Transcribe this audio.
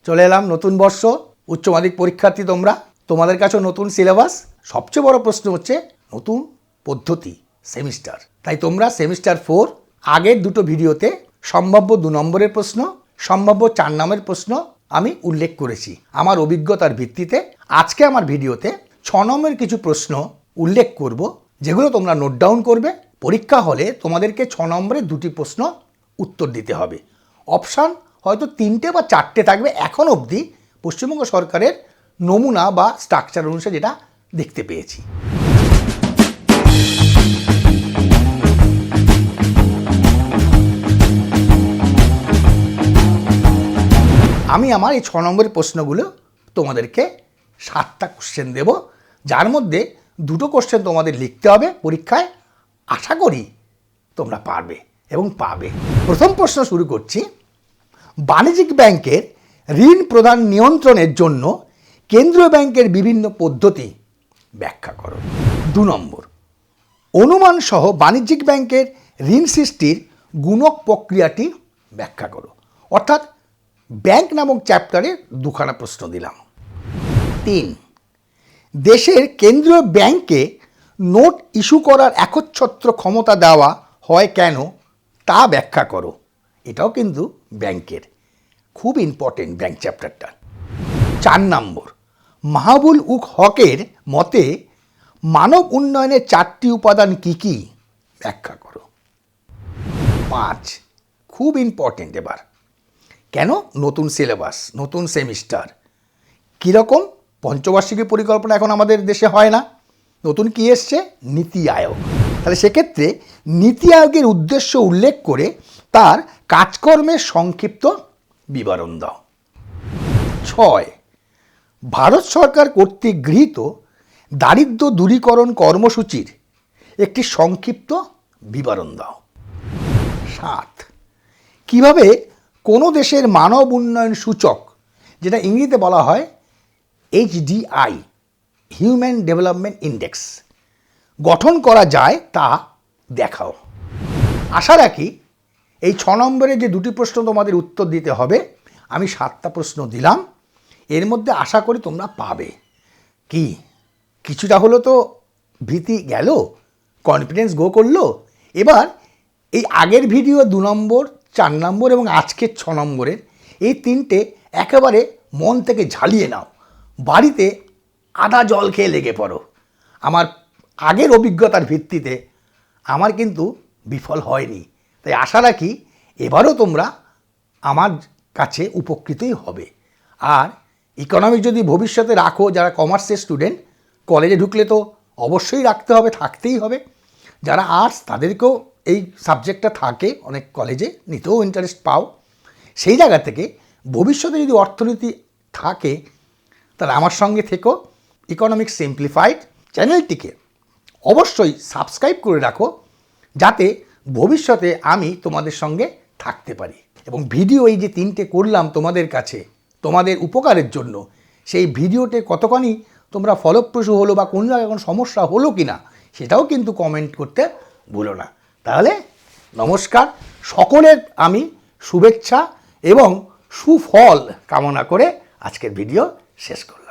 চলে এলাম নতুন বর্ষ, উচ্চ মাধ্যমিক পরীক্ষার্থী তোমরা, তোমাদের কাছেও নতুন সিলেবাস। সবচেয়ে বড় প্রশ্ন হচ্ছে নতুন পদ্ধতি, সেমিস্টার। তাই তোমরা সেমিস্টার 4 আগের দুটো ভিডিওতে সম্ভাব্য 2 নম্বরের প্রশ্ন, সম্ভাব্য 4 নম্বরের প্রশ্ন আমি উল্লেখ করেছি আমার অভিজ্ঞতার ভিত্তিতে। আজকে আমার ভিডিওতে 6 নম্বরের কিছু প্রশ্ন উল্লেখ করব, যেগুলো তোমরা নোট ডাউন করবে। পরীক্ষা হলে তোমাদেরকে 6 নম্বরের 2টি প্রশ্ন উত্তর দিতে হবে। অপশান হয়তো 3টে বা 4টে থাকবে এখন অবধি পশ্চিমবঙ্গ সরকারের নমুনা বা স্ট্রাকচার অনুসারে যেটা দেখতে পেয়েছি। আমি আমার এই 6 নম্বরের প্রশ্নগুলো তোমাদেরকে 7টা কোশ্চেন দেব, যার মধ্যে 2টো কোশ্চেন তোমাদের লিখতে হবে পরীক্ষায়। আশা করি তোমরা পারবে এবং পাবে। প্রথম প্রশ্ন শুরু করছি। বাণিজ্যিক ব্যাংকের ঋণ প্রদান নিয়ন্ত্রণের জন্য কেন্দ্রীয় ব্যাংকের বিভিন্ন পদ্ধতি ব্যাখ্যা করো। 2 নম্বর, অনুমান সহ বাণিজ্যিক ব্যাংকের ঋণ সৃষ্টির গুণক প্রক্রিয়াটি ব্যাখ্যা করো। অর্থাৎ ব্যাংক নামক চ্যাপ্টারে 2খানা প্রশ্ন দিলাম। 3, দেশের কেন্দ্রীয় ব্যাংকে নোট ইস্যু করার একচ্ছত্র ক্ষমতা দেওয়া হয় কেন তা ব্যাখ্যা করো। এটাও কিন্তু ব্যাংকের খুব ইম্পর্টেন্ট ব্যাংক চ্যাপ্টারটা। 4 নম্বর, মাহবুল উক হকের মতে মানব উন্নয়নের 4টি উপাদান কি কি ব্যাখ্যা করো। 5, খুব ইম্পর্টেন্ট এবার, কেন নতুন সিলেবাস, নতুন সেমিস্টার, কীরকম পঞ্চবার্ষিকী পরিকল্পনা এখন আমাদের দেশে হয় না, নতুন কি এসছে, নীতি আয়োগ। তাহলে সেক্ষেত্রে নীতি আয়োগের উদ্দেশ্য উল্লেখ করে তার কাজকর্মের সংক্ষিপ্ত বিবরণ দাও। 6, ভারত সরকার কর্তৃক গৃহীত দারিদ্র্য দূরীকরণ কর্মসূচির একটি সংক্ষিপ্ত বিবরণ দাও। 7, কিভাবে কোনো দেশের মানব উন্নয়ন সূচক, যেটা ইংরেজিতে বলা হয় HDI, হিউম্যান ডেভেলপমেন্ট ইন্ডেক্স, গঠন করা যায় তা দেখাও। আশা রাখি এই 6 নম্বরে যে 2টি প্রশ্ন তোমাদের উত্তর দিতে হবে, আমি 7টা প্রশ্ন দিলাম, এর মধ্যে আশা করি তোমরা পাবে। কি কিছুটা হলো তো ভীতি গেল, কনফিডেন্স গো করলো। এবার এই আগের ভিডিও 2 নম্বর, 4 নম্বর এবং আজকের 6 নম্বরের এই 3টে একেবারে মন থেকে ঝালিয়ে নাও, বাড়িতে আদা জল খেয়ে লেগে পড়ো। আমার আগের অভিজ্ঞতার ভিত্তিতে আমার কিন্তু বিফল হয়নি, তাই আশা রাখি এবারও তোমরা আমার কাছে উপকৃতই হবে। আর ইকোনমিক যদি ভবিষ্যতে রাখো, যারা কমার্সের স্টুডেন্ট, কলেজে ঢুকলে তো অবশ্যই রাখতে হবে, থাকতেই হবে। যারা আর্টস তাদেরকেও এই সাবজেক্টটা থাকে, অনেক কলেজে নিতেও ইন্টারেস্ট পাও। সেই জায়গা থেকে ভবিষ্যতে যদি অর্থনীতি থাকে তাহলে আমার সঙ্গে থেকো। ইকোনমিক সিম্পলিফাইড চ্যানেলটিকে অবশ্যই সাবস্ক্রাইব করে রাখো, যাতে ভবিষ্যতে আমি তোমাদের সঙ্গে থাকতে পারি। এবং ভিডিও এই যে 3টে করলাম তোমাদের কাছে, তোমাদের উপকারের জন্য, সেই ভিডিওতে কতখানি তোমরা ফলপ্রসূ হলো বা কোন জায়গায় কোনো সমস্যা হলো কি না সেটাও কিন্তু কমেন্ট করতে ভুলো না। তাহলে নমস্কার, সকলের আমি শুভেচ্ছা এবং সুফল কামনা করে আজকের ভিডিও শেষ করব।